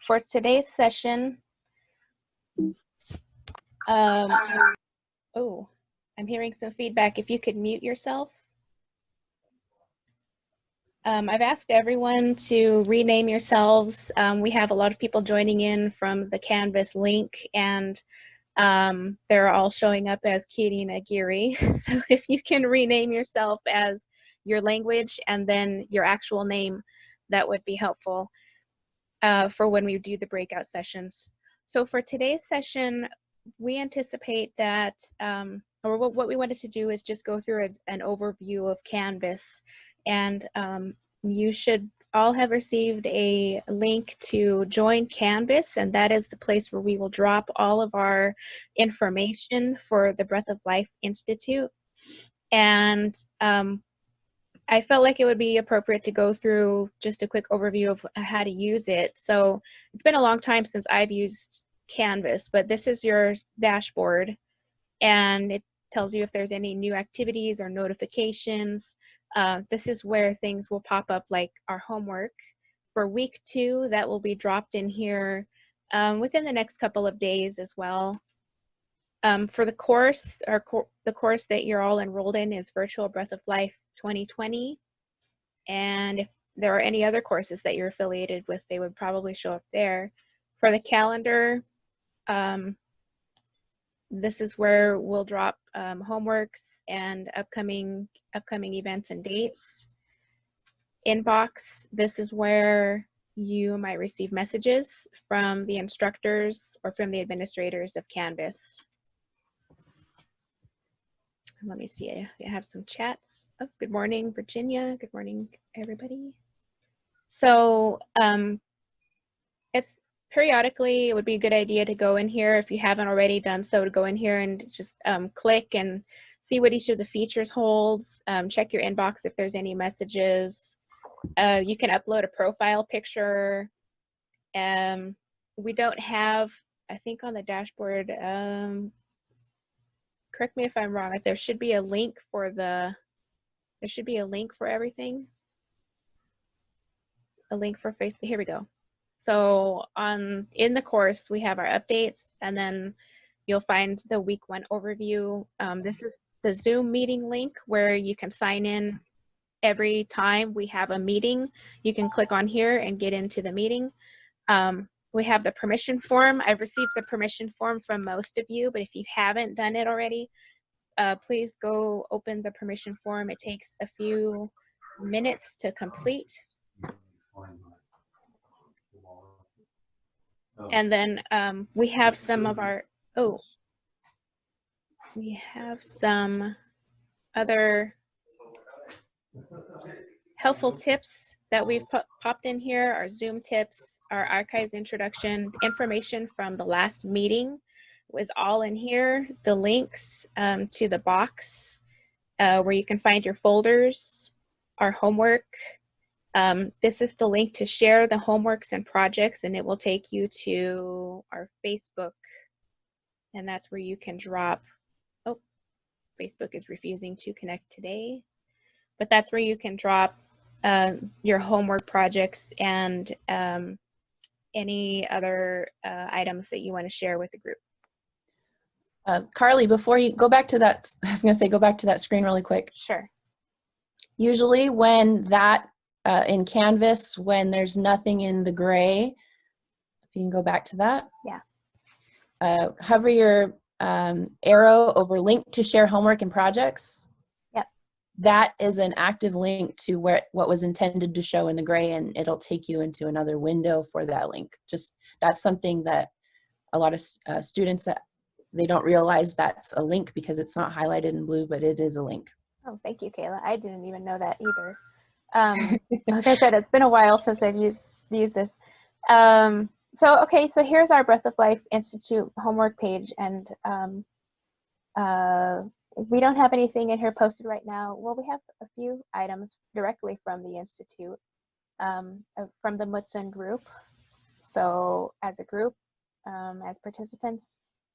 for today's session, oh, I'm hearing some feedback. If you could mute yourself. I've asked everyone to rename yourselves. We have a lot of people joining in from the Canvas link, and they're all showing up as Katie Aguirre. So if you can rename yourself as your language and then your actual name, that would be helpful for when we do the breakout sessions. So for today's session, we anticipate that, or what we wanted to do is just go through an overview of Canvas. And you should all have received a link to join Canvas, and that is the place where we will drop all of our information for the Breath of Life Institute. And I felt like it would be appropriate to go through just a quick overview of how to use it. So it's been a long time since I've used Canvas, but this is your dashboard, and it tells you if there's any new activities or notifications. This is where things will pop up, like our homework for week 2. That will be dropped in here within the next couple of days as well. For the course, the course that you're all enrolled in is Virtual Breath of Life 2020. And if there are any other courses that you're affiliated with, they would probably show up there. For the calendar, this is where we'll drop homeworks and upcoming events and dates. Inbox, this is where you might receive messages from the instructors or from the administrators of Canvas. Let me see, I have some chats. Oh, good morning, Virginia. Good morning, everybody. So it's periodically, it would be a good idea to go in here, if you haven't already done so, to go in here and just click and see what each of the features holds. Check your inbox if there's any messages. You can upload a profile picture. We don't have, I think on the dashboard, correct me if I'm wrong, if there should be a link for everything. A link for Facebook, here we go. So in the course, we have our updates, and then you'll find the week 1 overview. This is the Zoom meeting link where you can sign in every time we have a meeting. You can click on here and get into the meeting. We have the permission form. I've received the permission form from most of you, but if you haven't done it already, please go open the permission form. It takes a few minutes to complete. And then we have some of our, we have some other helpful tips that we've popped in here, our Zoom tips, our archives introduction, information from the last meeting was all in here. The links to the box where you can find your folders, our homework. This is the link to share the homeworks and projects, and it will take you to our Facebook, and that's where you can drop, oh, Facebook is refusing to connect today, but that's where you can drop your homework projects and any other items that you want to share with the group. Carly, before you go back to that, I was going to say, go back to that screen really quick. Sure. Usually when that, in Canvas, when there's nothing in the gray, if you can go back to that. Yeah. Hover your arrow over link to share homework and projects. Yep. That is an active link to what was intended to show in the gray, and it'll take you into another window for that link. Just, that's something that a lot of students, they don't realize that's a link because it's not highlighted in blue, but it is a link. Oh, thank you, Kayla. I didn't even know that either. Like I said, it's been a while since I've used this. Okay, so here's our Breath of Life Institute homework page, and we don't have anything in here posted right now. Well, we have a few items directly from the Institute, from the Mutsun group. So as a group, as participants,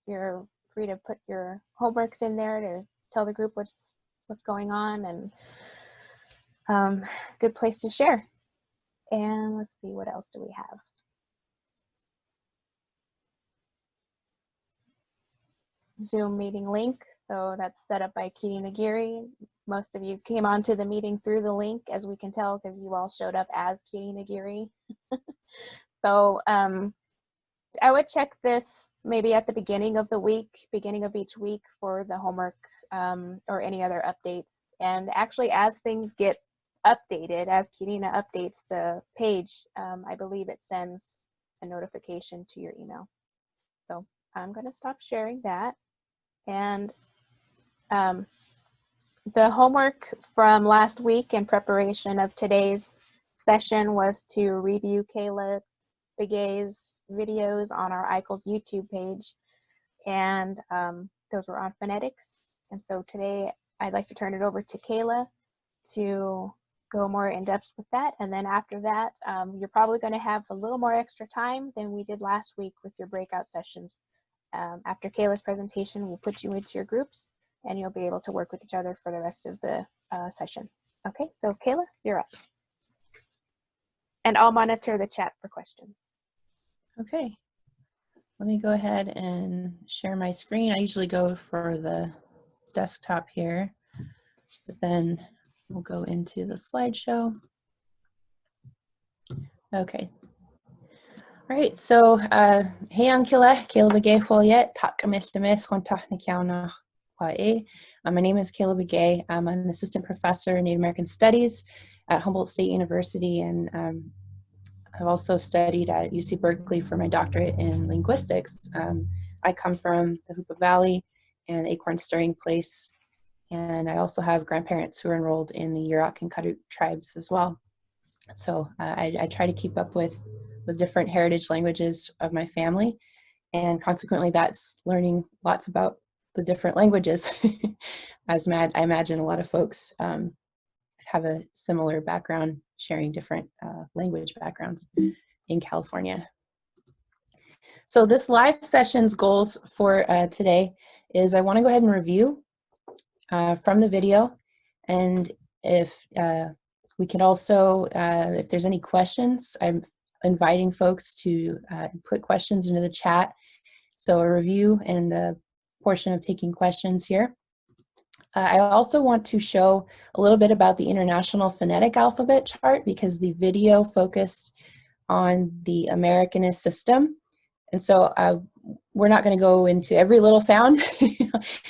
you're free to put your homeworks in there to tell the group what's going on, and good place to share. And let's see, what else do we have? Zoom meeting link. So that's set up by Katie Nagiri. Most of you came onto the meeting through the link, as we can tell, because you all showed up as Katie Nagiri. So I would check this maybe at the beginning of the week, beginning of each week for the homework or any other updates. And actually, as things get updated, as Kirina updates the page, I believe it sends a notification to your email. So I'm going to stop sharing that. And the homework from last week in preparation of today's session was to review Kayla Begay's videos on our ICLES YouTube page, and those were on phonetics. And so today I'd like to turn it over to Kayla to go more in depth with that. And then after that, you're probably going to have a little more extra time than we did last week with your breakout sessions. After Kayla's presentation, we'll put you into your groups and you'll be able to work with each other for the rest of the session. Okay, so Kayla, you're up. And I'll monitor the chat for questions. Okay, let me go ahead and share my screen. I usually go for the desktop here, but then we'll go into the slideshow. Okay. All right, so hey an Kayla Begay Foliet, my name is Kayla Begay. I'm an assistant professor in Native American Studies at Humboldt State University, and I've also studied at UC Berkeley for my doctorate in linguistics. I come from the Hoopa Valley and Acorn Stirring Place, and I also have grandparents who are enrolled in the Yurok and Karuk tribes as well. So I try to keep up with different heritage languages of my family, and consequently that's learning lots about the different languages. As I imagine a lot of folks have a similar background, sharing different language backgrounds in California. So this live session's goals for today is I want to go ahead and review from the video, and if we can also, if there's any questions, I'm inviting folks to put questions into the chat. So a review and a portion of taking questions here. I also want to show a little bit about the International Phonetic Alphabet Chart, because the video focused on the Americanist system. And so we're not going to go into every little sound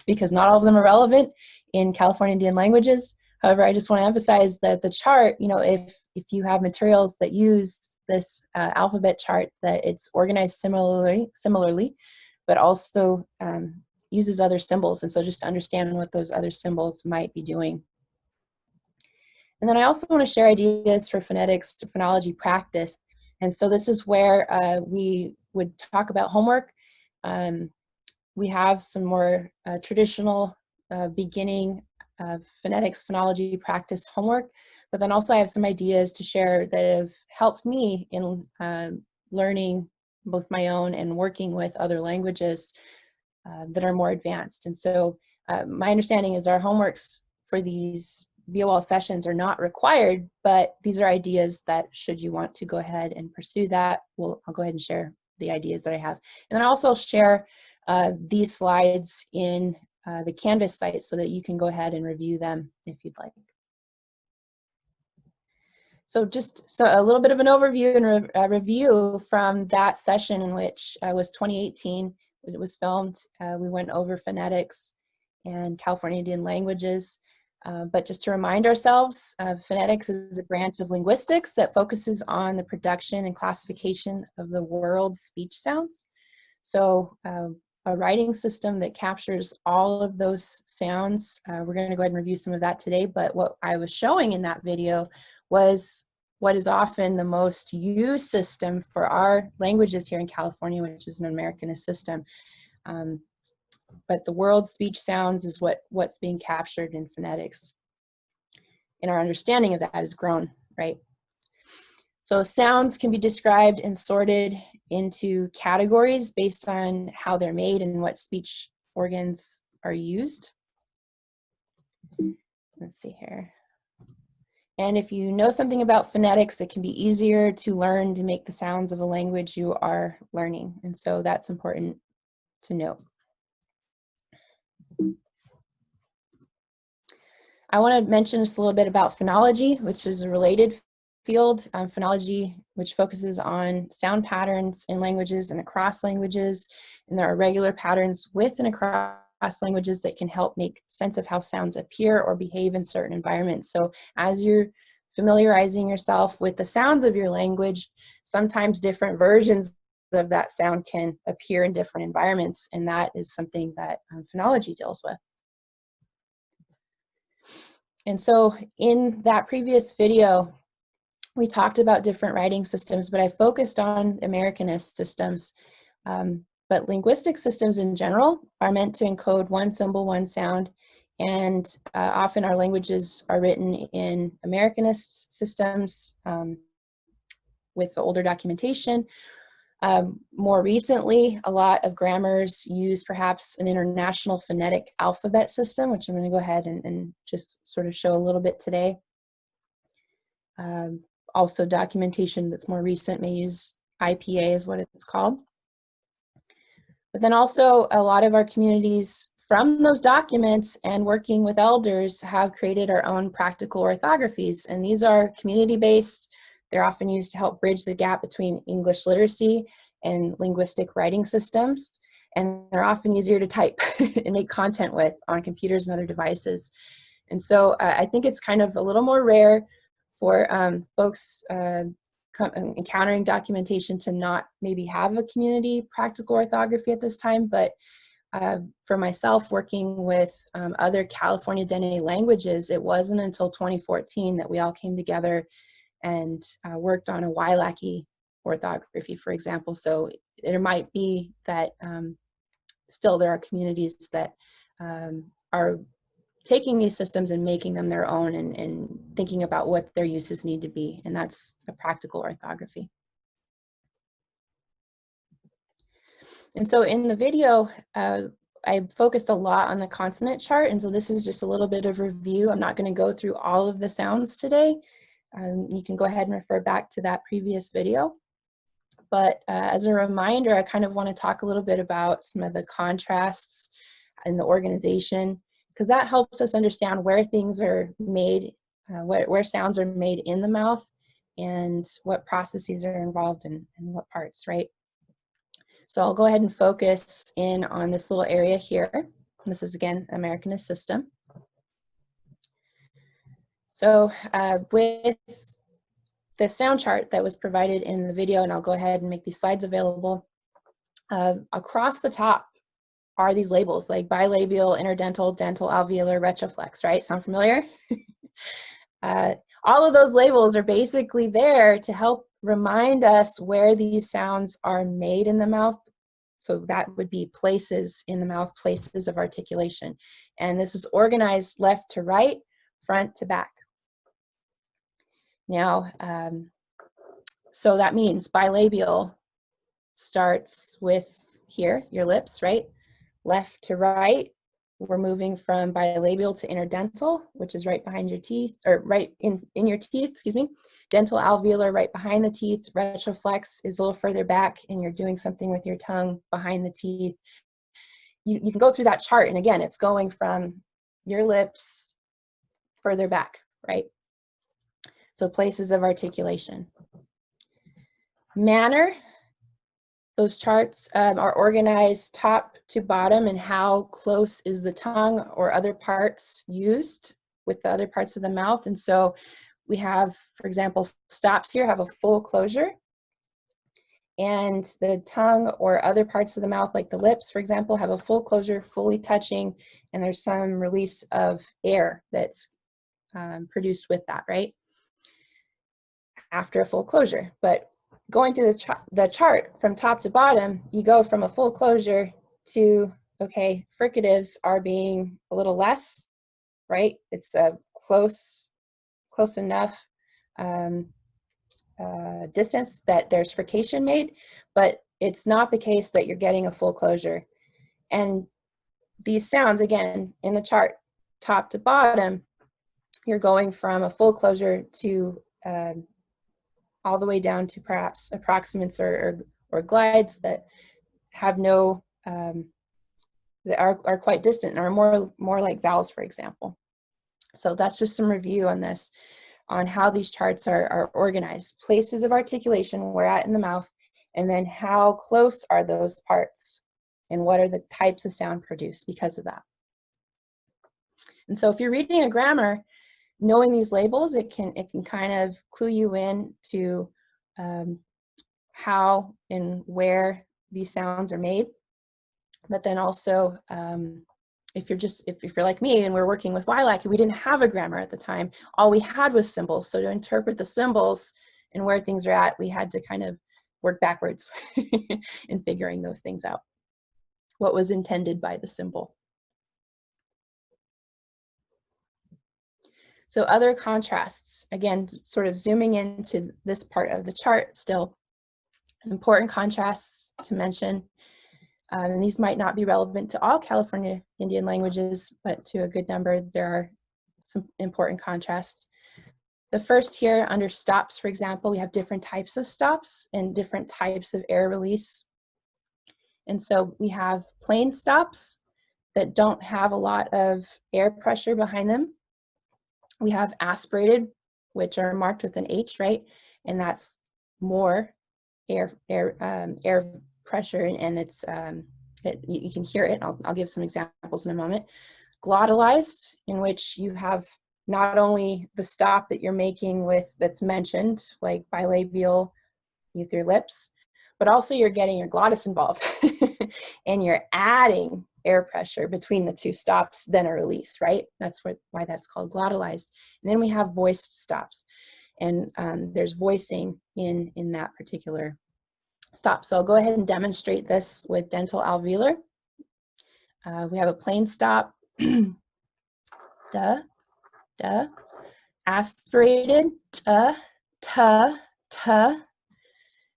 because not all of them are relevant in California Indian languages. However, I just want to emphasize that the chart, you know, if you have materials that use this alphabet chart, that it's organized similarly, but also uses other symbols. And so just to understand what those other symbols might be doing. And then I also want to share ideas for phonetics to phonology practice. And so this is where we would talk about homework. We have some more traditional beginning phonetics phonology practice homework, but then also I have some ideas to share that have helped me in learning both my own and working with other languages that are more advanced. And so my understanding is our homeworks for these BOL sessions are not required, but these are ideas that should you want to go ahead and pursue that, I'll go ahead and share the ideas that I have. And then I'll also share these slides in the Canvas site so that you can go ahead and review them if you'd like. So just a little bit of an overview and a review from that session, in which was 2018. It was filmed. We went over phonetics and California Indian languages. But just to remind ourselves, phonetics is a branch of linguistics that focuses on the production and classification of the world's speech sounds. So a writing system that captures all of those sounds. We're going to go ahead and review some of that today, but what I was showing in that video was what is often the most used system for our languages here in California, which is an Americanist system. But the world's speech sounds is what's being captured in phonetics. And our understanding of that has grown, right? So sounds can be described and sorted into categories based on how they're made and what speech organs are used. Let's see here. And if you know something about phonetics, it can be easier to learn to make the sounds of a language you are learning. And so that's important to note. I want to mention just a little bit about phonology, which is a related field. Phonology, which focuses on sound patterns in languages and across languages. And there are regular patterns with and across languages that can help make sense of how sounds appear or behave in certain environments. So as you're familiarizing yourself with the sounds of your language, sometimes different versions of that sound can appear in different environments, and that is something that phonology deals with. And so in that previous video, we talked about different writing systems, but I focused on Americanist systems. But linguistic systems in general are meant to encode one symbol, one sound, and often our languages are written in Americanist systems with the older documentation. More recently, a lot of grammars use perhaps an international phonetic alphabet system, which I'm going to go ahead and just sort of show a little bit today. Also, documentation that's more recent may use IPA is what it's called. But then also a lot of our communities from those documents and working with elders have created our own practical orthographies. And these are community-based. They're often used to help bridge the gap between English literacy and linguistic writing systems. And they're often easier to type and make content with on computers and other devices. And so I think it's kind of a little more rare for folks encountering documentation to not maybe have a community practical orthography at this time, but for myself working with other California Dene languages, it wasn't until 2014 that we all came together and worked on a Wailaki orthography, for example. So it might be that still there are communities that are taking these systems and making them their own and thinking about what their uses need to be, and that's a practical orthography. And so in the video, I focused a lot on the consonant chart, and so this is just a little bit of review. I'm not going to go through all of the sounds today. You can go ahead and refer back to that previous video. But as a reminder, I kind of want to talk a little bit about some of the contrasts in the organization, because that helps us understand where things are made, where sounds are made in the mouth, and what processes are involved in what parts, right? So I'll go ahead and focus in on this little area here. This is, again, Americanist system. So with the sound chart that was provided in the video, and I'll go ahead and make these slides available, across the top are these labels like bilabial, interdental, dental, alveolar, retroflex, right? Sound familiar? All of those labels are basically there to help remind us where these sounds are made in the mouth. So that would be places in the mouth, places of articulation. And this is organized left to right, front to back. Now, so that means bilabial starts with here, your lips, right? Left to right, we're moving from bilabial to interdental, which is right behind your teeth, or right in your teeth, excuse me. Dental alveolar right behind the teeth. Retroflex is a little further back, and you're doing something with your tongue behind the teeth. You can go through that chart, and again, it's going from your lips further back, right? So places of articulation. Manner. Those charts are organized top to bottom, and how close is the tongue or other parts used with the other parts of the mouth. And so we have, for example, stops here have a full closure, and the tongue or other parts of the mouth, like the lips, for example, have a full closure, fully touching, and there's some release of air that's produced with that, right? After a full closure. But going through the chart from top to bottom, you go from a full closure to, okay, fricatives are being a little less, right? It's a close enough distance that there's frication made, but it's not the case that you're getting a full closure. And these sounds, again, in the chart, top to bottom, you're going from a full closure to all the way down to perhaps approximants or glides that have no that are quite distant and are more like vowels, for example. So that's just some review on this, on how these charts are organized. Places of articulation, where at in the mouth, and then how close are those parts, and what are the types of sound produced because of that. And so if you're reading a grammar, knowing these labels, it can kind of clue you in to how and where these sounds are made. But then also, if you're like me and we're working with WILAC, we didn't have a grammar at the time. All we had was symbols. So to interpret the symbols and where things are at, we had to kind of work backwards in figuring those things out. What was intended by the symbol. So other contrasts, again, sort of zooming into this part of the chart still, important contrasts to mention. And these might not be relevant to all California Indian languages, but to a good number, there are some important contrasts. The first here under stops, for example, we have different types of stops and different types of air release. And so we have plain stops that don't have a lot of air pressure behind them. We have aspirated, which are marked with an H, right? And that's more air pressure, and it's you can hear it. I'll give some examples in a moment. Glottalized, in which you have not only the stop that you're making with that's mentioned, like bilabial with your lips, but also you're getting your glottis involved, and you're adding air pressure between the two stops, then a release, right? That's why that's called glottalized. And then we have voiced stops, and there's voicing in that particular stop. So I'll go ahead and demonstrate this with dental alveolar. We have a plain stop, duh, duh, aspirated, tuh, tuh, tuh,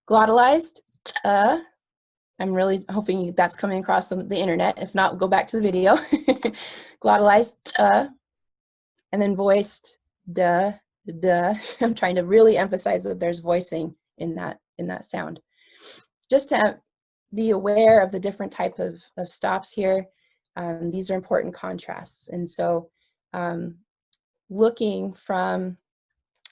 glottalized, tuh. I'm really hoping that's coming across on the internet. If not, we'll go back to the video. Glottalized, and then voiced, duh, duh. I'm trying to really emphasize that there's voicing in that sound. Just to be aware of the different type of stops here, these are important contrasts. And so looking from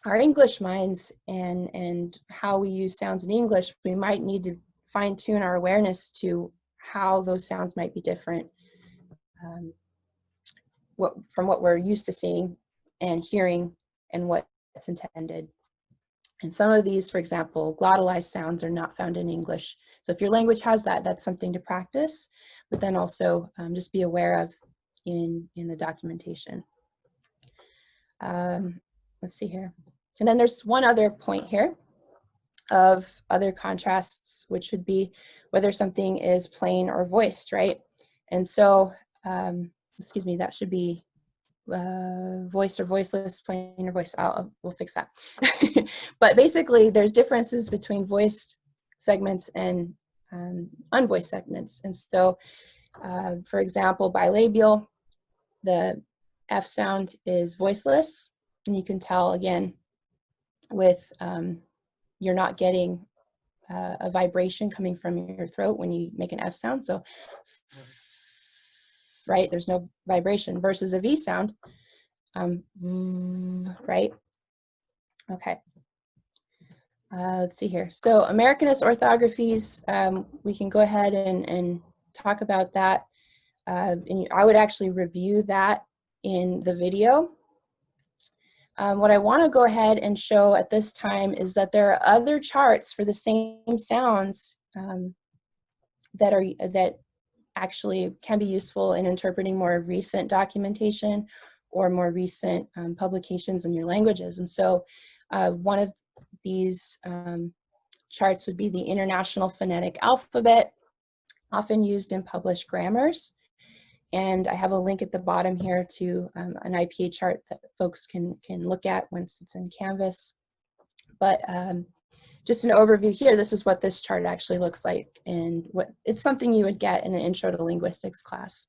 our English minds and how we use sounds in English, we might need to fine tune our awareness to how those sounds might be different from what we're used to seeing and hearing and what's intended. And some of these, for example, glottalized sounds are not found in English. So if your language has that, that's something to practice, but then also just be aware of in the documentation. Let's see here. And then there's one other point here of other contrasts, which would be whether something is plain or voiced, right? And so, excuse me, that should be voiced or voiceless, plain or voiced. We'll fix that. But basically, there's differences between voiced segments and unvoiced segments. And so, for example, bilabial, the F sound is voiceless, and you can tell again with you're not getting a vibration coming from your throat when you make an F sound. So, right, there's no vibration versus a V sound, right? Okay. Let's see here. So Americanist orthographies, we can go ahead and talk about that. And I would actually review that in the video. What I want to go ahead and show at this time is that there are other charts for the same sounds that actually can be useful in interpreting more recent documentation or more recent publications in your languages. And so one of these charts would be the International Phonetic Alphabet, often used in published grammars. And I have a link at the bottom here to an IPA chart that folks can look at once it's in Canvas. But just an overview here, this is what this chart actually looks like, and it's something you would get in an Intro to Linguistics class.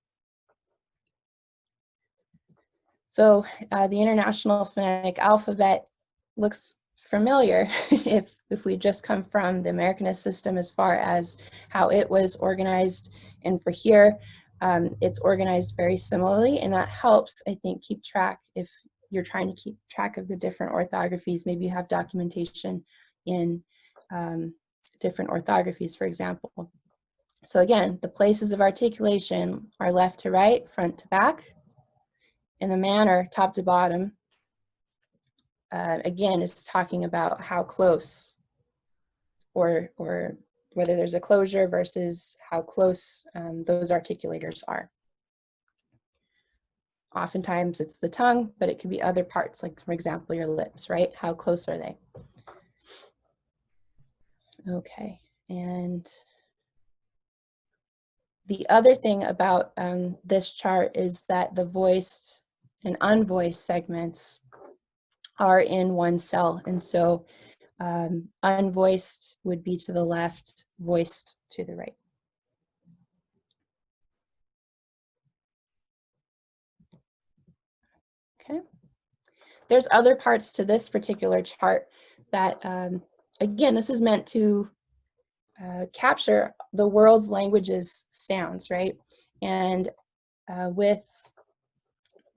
So the International Phonetic Alphabet looks familiar if we just come from the Americanist system as far as how it was organized. And for here, It's organized very similarly, and that helps, I think, keep track if you're trying to keep track of the different orthographies. Maybe you have documentation in different orthographies, for example. So again, the places of articulation are left to right, front to back, and the manner, top to bottom, again, is talking about how close, or whether there's a closure versus how close those articulators are. Oftentimes it's the tongue, but it could be other parts, like for example, your lips, right? How close are they? Okay, and the other thing about this chart is that the voiced and unvoiced segments are in one cell. And so unvoiced would be to the left, voiced to the right. Okay. There's other parts to this particular chart that, again, this is meant to capture the world's languages sounds, right? And with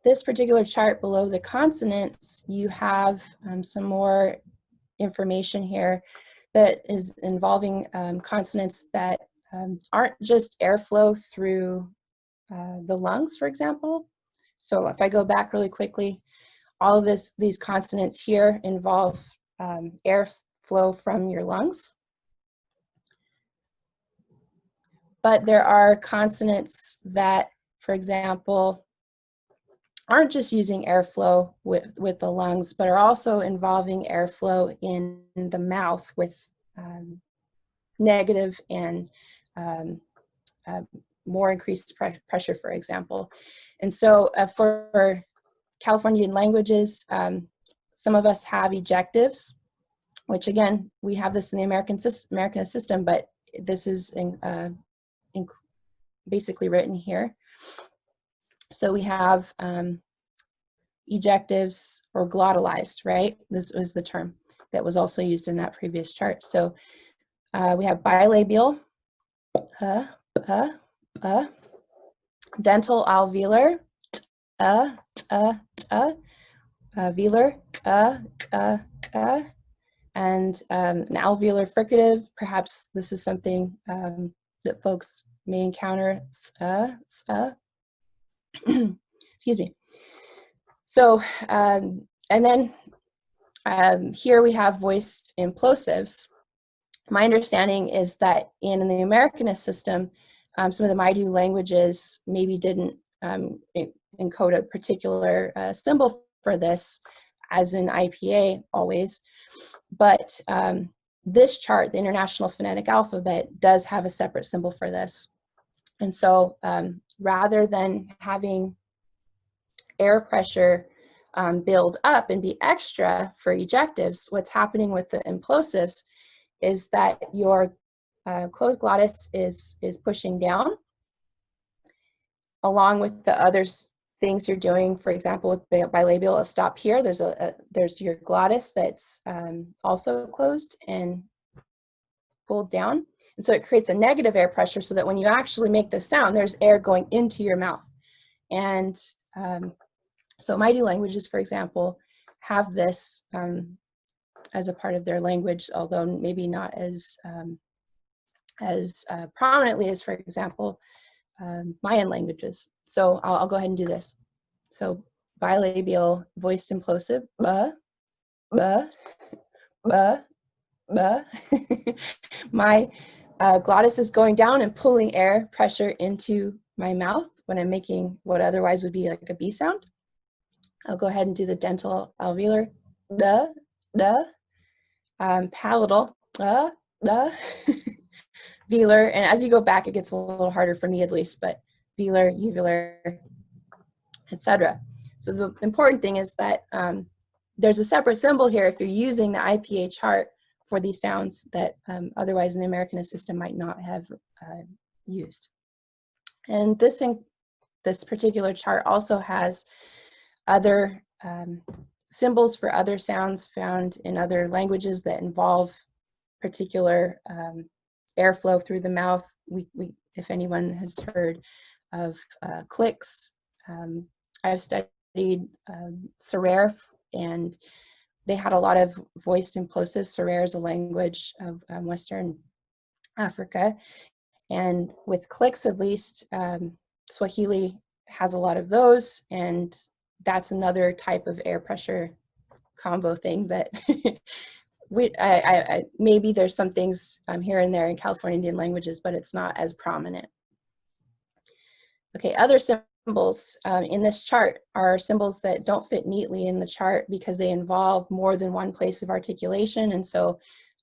this particular chart below the consonants, you have some more information here that is involving consonants that aren't just airflow through the lungs, for example. So if I go back really quickly, all of these consonants here involve airflow from your lungs. But there are consonants that, for example, aren't just using airflow with the lungs, but are also involving airflow in the mouth with negative and more increased pressure, for example. And so for Californian languages, some of us have ejectives, which again, we have this in the American system, but this is basically written here. So we have ejectives or glottalized, right? This was the term that was also used in that previous chart. So we have bilabial, dental alveolar, velar, and an alveolar fricative. Perhaps this is something that folks may encounter. Excuse me. So, and then here we have voiced implosives. My understanding is that in the Americanist system, some of the Maidu languages maybe didn't encode a particular symbol for this, as in IPA always, but this chart, the International Phonetic Alphabet, does have a separate symbol for this. And so rather than having air pressure build up and be extra for ejectives, what's happening with the implosives is that your closed glottis is pushing down, along with the other things you're doing. For example, with bilabial, a stop here, there's your glottis that's also closed and pulled down. And so it creates a negative air pressure so that when you actually make the sound, there's air going into your mouth. And so Maidu languages, for example, have this as a part of their language, although maybe not as prominently as, for example, Mayan languages. So I'll go ahead and do this. So bilabial voiced implosive, ba, ba, ba, ba. My glottis is going down and pulling air pressure into my mouth when I'm making what otherwise would be like a B sound. I'll go ahead and do the dental alveolar, da, da, palatal, da, da, velar, and as you go back, it gets a little harder for me at least, but velar, uvular, etc. So the important thing is that there's a separate symbol here if you're using the IPA chart for these sounds that otherwise in the Americanist system might not have used. And this particular chart also has other symbols for other sounds found in other languages that involve particular airflow through the mouth. If anyone has heard of clicks. I've studied Serer, and they had a lot of voiced implosive. Serer is a language of Western Africa. And with clicks, at least, Swahili has a lot of those, and that's another type of air pressure combo thing that maybe there's some things here and there in California Indian languages, but it's not as prominent. Okay, other symbols in this chart are symbols that don't fit neatly in the chart because they involve more than one place of articulation. And so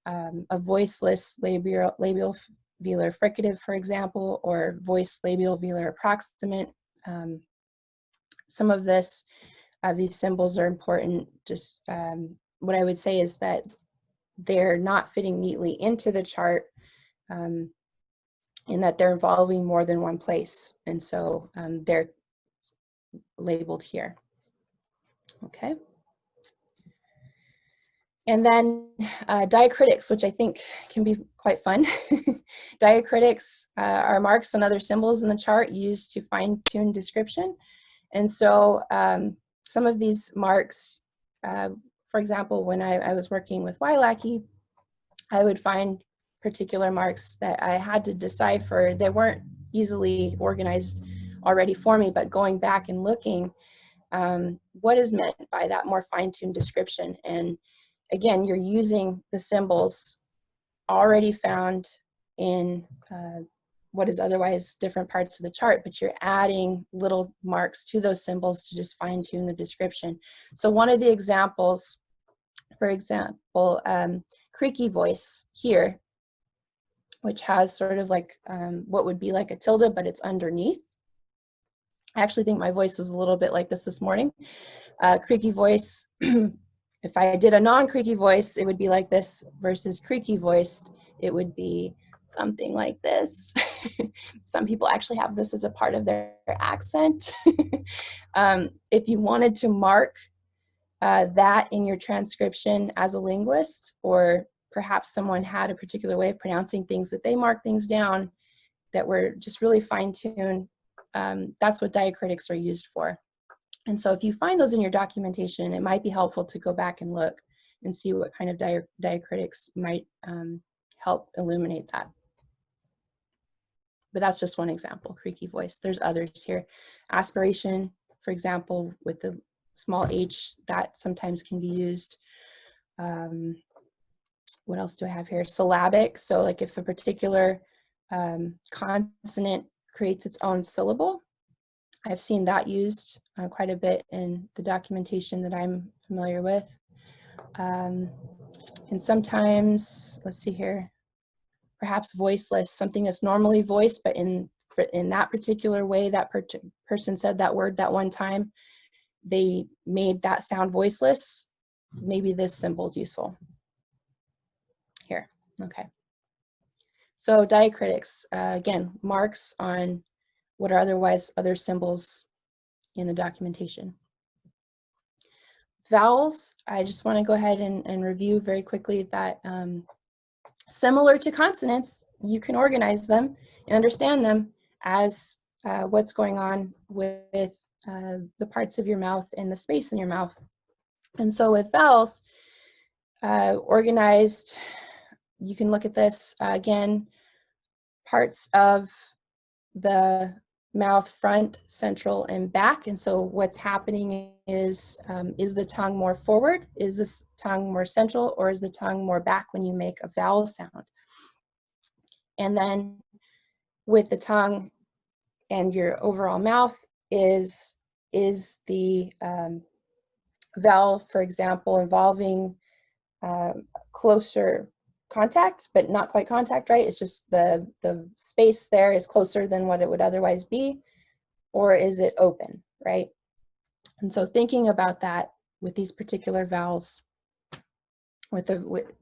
a voiceless labial velar fricative, for example, or voice labial velar approximant. Some of these symbols are important. Just what I would say is that they're not fitting neatly into the chart, in that they're involving more than one place. And so they're labeled here. Okay. And then diacritics, which I think can be quite fun. Diacritics are marks and other symbols in the chart used to fine-tune description. And so some of these marks, for example, when I was working with WILACI, I would find particular marks that I had to decipher. They weren't easily organized already for me, but going back and looking, what is meant by that more fine-tuned description. And again, you're using the symbols already found in what is otherwise different parts of the chart, but you're adding little marks to those symbols to just fine-tune the description. So one of the examples, for example, creaky voice here, which has sort of like what would be like a tilde, but it's underneath. I actually think my voice is a little bit like this morning. Creaky voice, if I did a non-creaky voice, it would be like this, versus creaky voiced, it would be something like this. Some people actually have this as a part of their accent. If you wanted to mark that in your transcription as a linguist, or perhaps someone had a particular way of pronouncing things that they mark things down that were just really fine-tuned, that's what diacritics are used for. And so if you find those in your documentation, it might be helpful to go back and look and see what kind of diacritics might help illuminate that. But that's just one example, creaky voice. There's others here. Aspiration, for example, with the small h, that sometimes can be used. What else do I have here? Syllabic, so like if a particular consonant creates its own syllable, I've seen that used quite a bit in the documentation that I'm familiar with. And sometimes, let's see here, perhaps voiceless, something that's normally voiced, but in that particular way that person said that word that one time, they made that sound voiceless. Maybe this symbol is useful. Here, okay. So diacritics, again, marks on what are otherwise other symbols in the documentation. Vowels, I just want to go ahead and review very quickly that similar to consonants, you can organize them and understand them as what's going on with the parts of your mouth and the space in your mouth. And so with vowels, organized, you can look at this again, parts of the mouth, front, central, and back. And so what's happening is the tongue more forward? Is this tongue more central, or is the tongue more back when you make a vowel sound? And then with the tongue and your overall mouth, is the vowel, for example, involving closer contact, but not quite contact, right? It's just the space there is closer than what it would otherwise be, or is it open, right? And so thinking about that with these particular vowels, with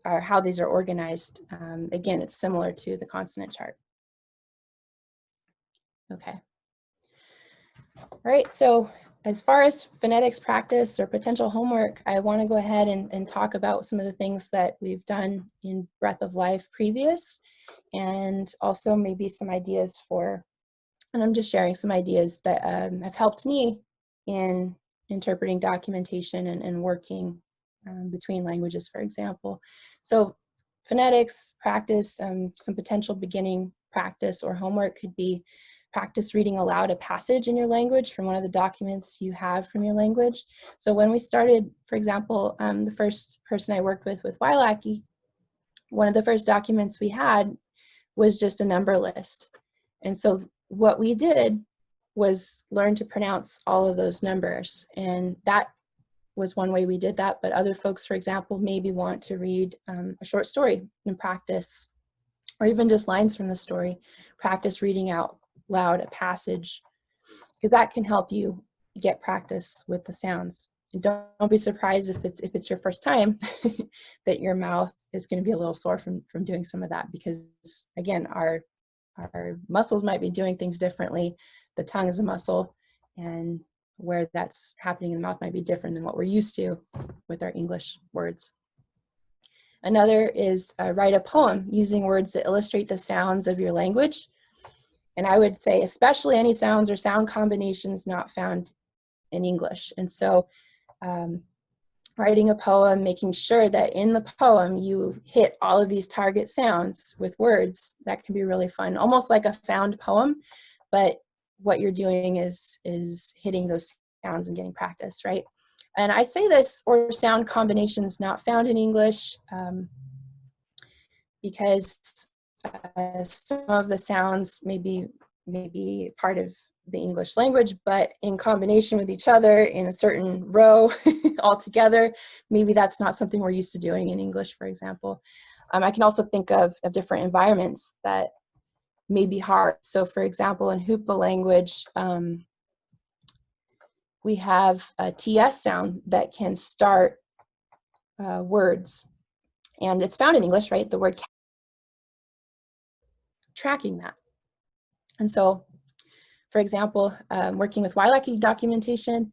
how these are organized, again, it's similar to the consonant chart. Okay. All right, so as far as phonetics practice or potential homework, I want to go ahead and talk about some of the things that we've done in Breath of Life previous, and also maybe some ideas for And I'm just sharing some ideas that have helped me in interpreting documentation and working between languages, for example. So phonetics practice, some potential beginning practice or homework could be practice reading aloud a passage in your language from one of the documents you have from your language. So when we started, for example, the first person I worked with Wailaki, one of the first documents we had was just a number list. And so what we did was learn to pronounce all of those numbers. And that was one way we did that. But other folks, for example, maybe want to read a short story and practice, or even just lines from the story, practice reading out loud a passage, because that can help you get practice with the sounds. And don't be surprised if it's your first time that your mouth is going to be a little sore from doing some of that, because again, our muscles might be doing things differently. The tongue is a muscle, and where that's happening in the mouth might be different than what we're used to with our English words. Another is write a poem using words that illustrate the sounds of your language. And I would say especially any sounds or sound combinations not found in English. And so writing a poem, making sure that in the poem you hit all of these target sounds with words, that can be really fun. Almost like a found poem, but what you're doing is hitting those sounds and getting practice, right? And I say this, or sound combinations not found in English, because some of the sounds may be part of the English language, but in combination with each other in a certain row altogether, maybe that's not something we're used to doing in English, for example. I can also think of different environments that may be hard. So for example, in Hoopa language, we have a TS sound that can start words. And it's found in English, right? The word tracking that. And so, for example, working with Wailaki documentation,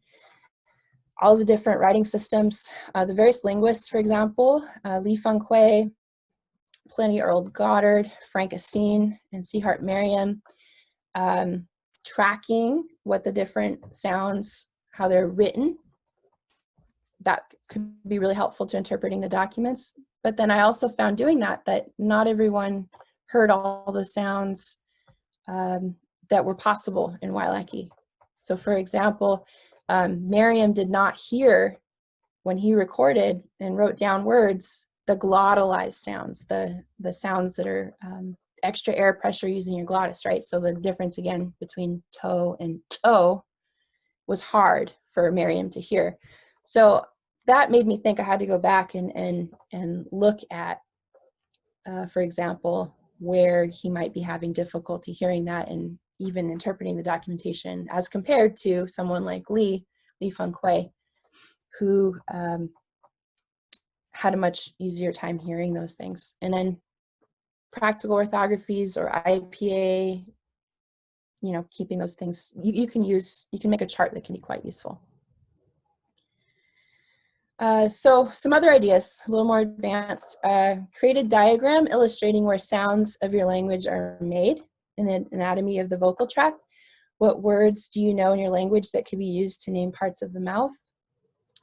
all of the different writing systems, the various linguists, for example, Lee Fung Kuei, Pliny Earl Goddard, Frank Assine, and Seahart Merriam, tracking what the different sounds, how they're written. That could be really helpful to interpreting the documents. But then I also found doing that not everyone heard all the sounds that were possible in Wailaki. So for example, Merriam did not hear, when he recorded and wrote down words, the glottalized sounds, the sounds that are extra air pressure using your glottis, right? So the difference again between toe and toe was hard for Merriam to hear. So that made me think I had to go back and look at, for example, where he might be having difficulty hearing that and even interpreting the documentation, as compared to someone like Lee Fung Kuei, who had a much easier time hearing those things. And then practical orthographies or IPA, keeping those things, you can make a chart that can be quite useful. So some other ideas, a little more advanced. Create a diagram illustrating where sounds of your language are made in the anatomy of the vocal tract. What words do you know in your language that could be used to name parts of the mouth?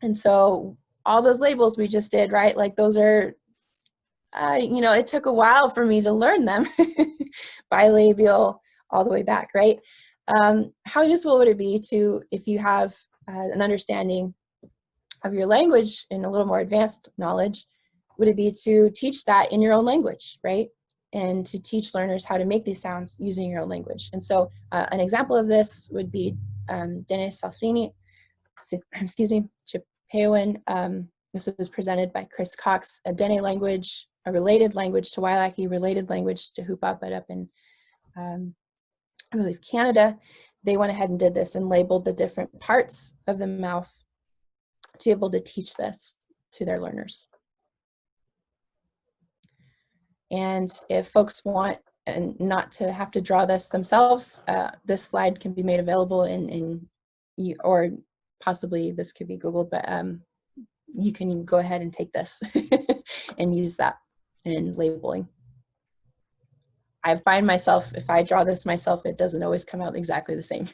And so all those labels we just did, right? Like those are, it took a while for me to learn them, bilabial all the way back, right? How useful would it be if you have an understanding of your language and a little more advanced knowledge, would it be to teach that in your own language, right? And to teach learners how to make these sounds using your own language. And so an example of this would be Dene Salthini, Chipewin. This was presented by Chris Cox, a Dene language, a related language to Wailaki, related language to Hoopa, but up in, I believe, Canada. They went ahead and did this and labeled the different parts of the mouth to be able to teach this to their learners. And if folks want and not to have to draw this themselves, this slide can be made available or possibly this could be Googled, but you can go ahead and take this and use that in labeling. I find myself, if I draw this myself, it doesn't always come out exactly the same.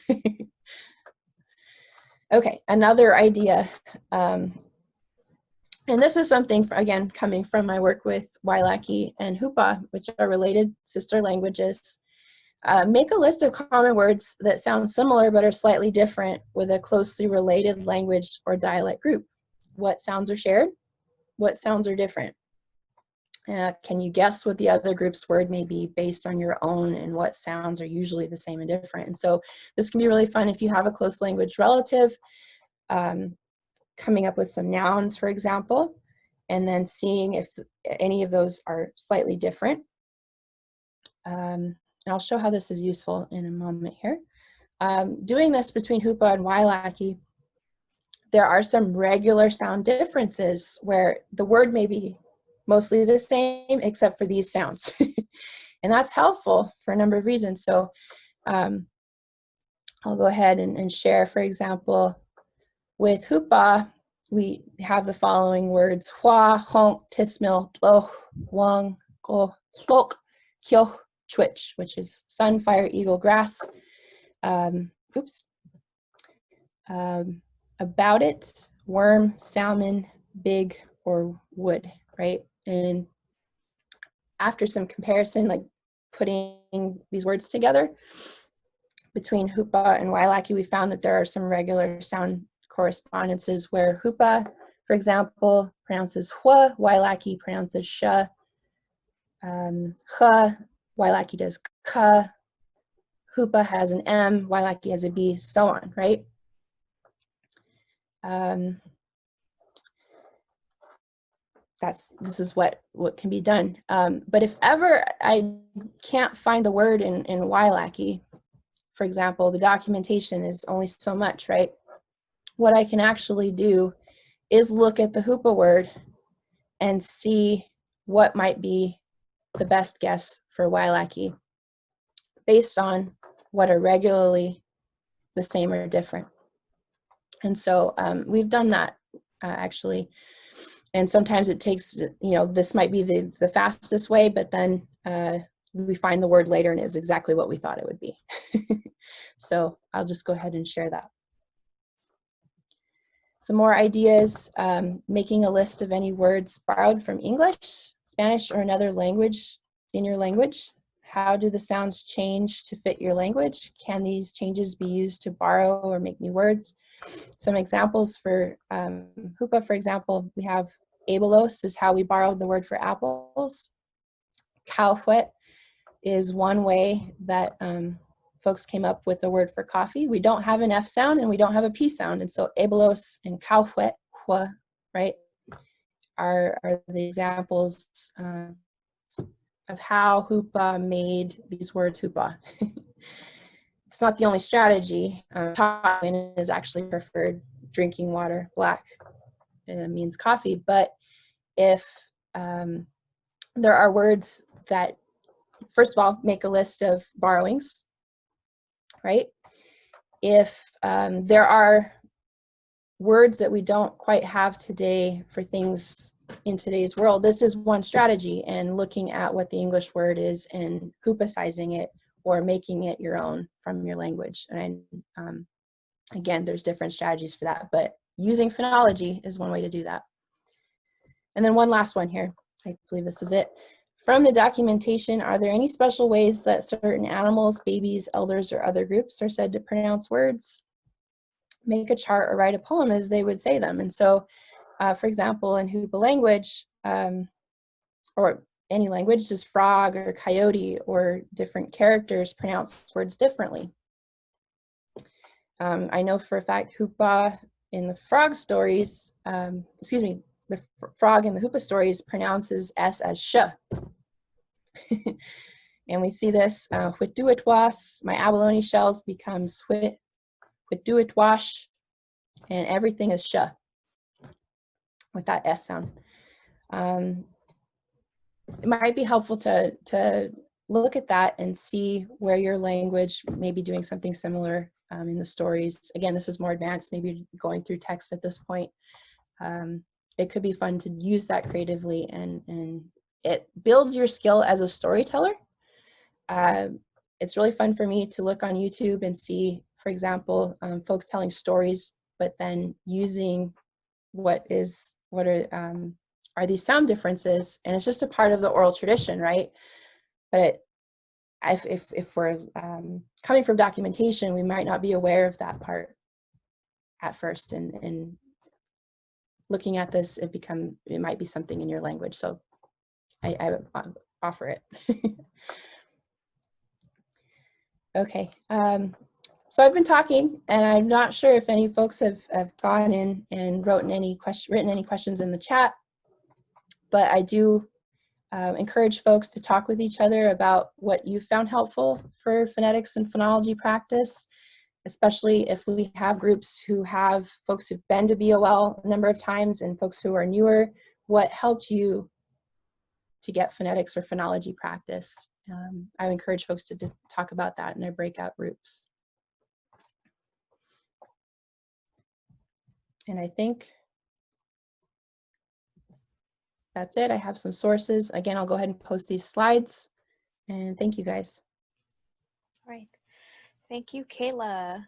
Okay, another idea. And this is something, again, coming from my work with Wailaki and Hupa, which are related sister languages. Make a list of common words that sound similar but are slightly different with a closely related language or dialect group. What sounds are shared? What sounds are different? Can you guess what the other group's word may be based on your own, and what sounds are usually the same and different? And so this can be really fun if you have a close language relative, coming up with some nouns, for example, and then seeing if any of those are slightly different. And I'll show how this is useful in a moment here. Doing this between Hupa and Wailaki, there are some regular sound differences where the word may be mostly the same except for these sounds. And that's helpful for a number of reasons. So I'll go ahead and share, for example, with Hupa, we have the following words: hua, honk, tismil, tloch, wang, go, tlok, kyoch, twitch, which is sun, fire, eagle, grass. About it, worm, salmon, big, or wood, right? And after some comparison, like putting these words together between Hupa and Wailaki, we found that there are some regular sound correspondences where Hupa, for example, pronounces hua, Wailaki pronounces sha, ha, Wailaki does ka, Hupa has an M, Wailaki has a B, so on, right? This is what can be done. But if ever I can't find the word in Wailaki, for example, the documentation is only so much, right? What I can actually do is look at the Hupa word and see what might be the best guess for Wailaki based on what are regularly the same or different. And so we've done that actually. And sometimes it takes, this might be the fastest way, but then we find the word later and it's exactly what we thought it would be. So I'll just go ahead and share that. Some more ideas: making a list of any words borrowed from English, Spanish, or another language in your language. How do the sounds change to fit your language? Can these changes be used to borrow or make new words? Some examples for Hupa, for example, we have abelos is how we borrowed the word for apples. Kauhuet is one way that folks came up with the word for coffee. We don't have an F sound and we don't have a P sound. And so abelos and kauhuet, hua, right, are the examples of how Hupa made these words Hupa. It's not the only strategy. Tawin is actually preferred drinking water. Black means coffee. But if there are words that, first of all, make a list of borrowings, right? If there are words that we don't quite have today for things in today's world, this is one strategy, and looking at what the English word is and Hupa-sizing it or making it your own from your language. And again, there's different strategies for that, but using phonology is one way to do that. And then one last one here. I believe this is it. From the documentation, are there any special ways that certain animals, babies, elders, or other groups are said to pronounce words? Make a chart or write a poem as they would say them. And so, for example, in Hupa language, or any language, does frog or coyote or different characters pronounce words differently? I know for a fact Hupa in the frog stories, the frog in the Hupa stories pronounces S as sh. And we see this, huituitwas, my abalone shells becomes huituitwash, and everything is sh with that S sound. It might be helpful to look at that and see where your language may be doing something similar in the stories. Again, this is more advanced, maybe going through text at this point. It could be fun to use that creatively, and it builds your skill as a storyteller, it's really fun for me to look on YouTube and see, for example, folks telling stories, but then using what are these sound differences, and it's just a part of the oral tradition, right? But if we're coming from documentation, we might not be aware of that part at first, and looking at this, it might be something in your language. So I offer it. Okay, so I've been talking, and I'm not sure if any folks have gone in and written any questions in the chat, but I do encourage folks to talk with each other about what you found helpful for phonetics and phonology practice, especially if we have groups who have folks who've been to BOL a number of times and folks who are newer. What helped you to get phonetics or phonology practice? I would encourage folks to talk about that in their breakout groups. And I think that's it. I have some sources. Again, I'll go ahead and post these slides. And thank you guys. All right. Thank you, Kayla.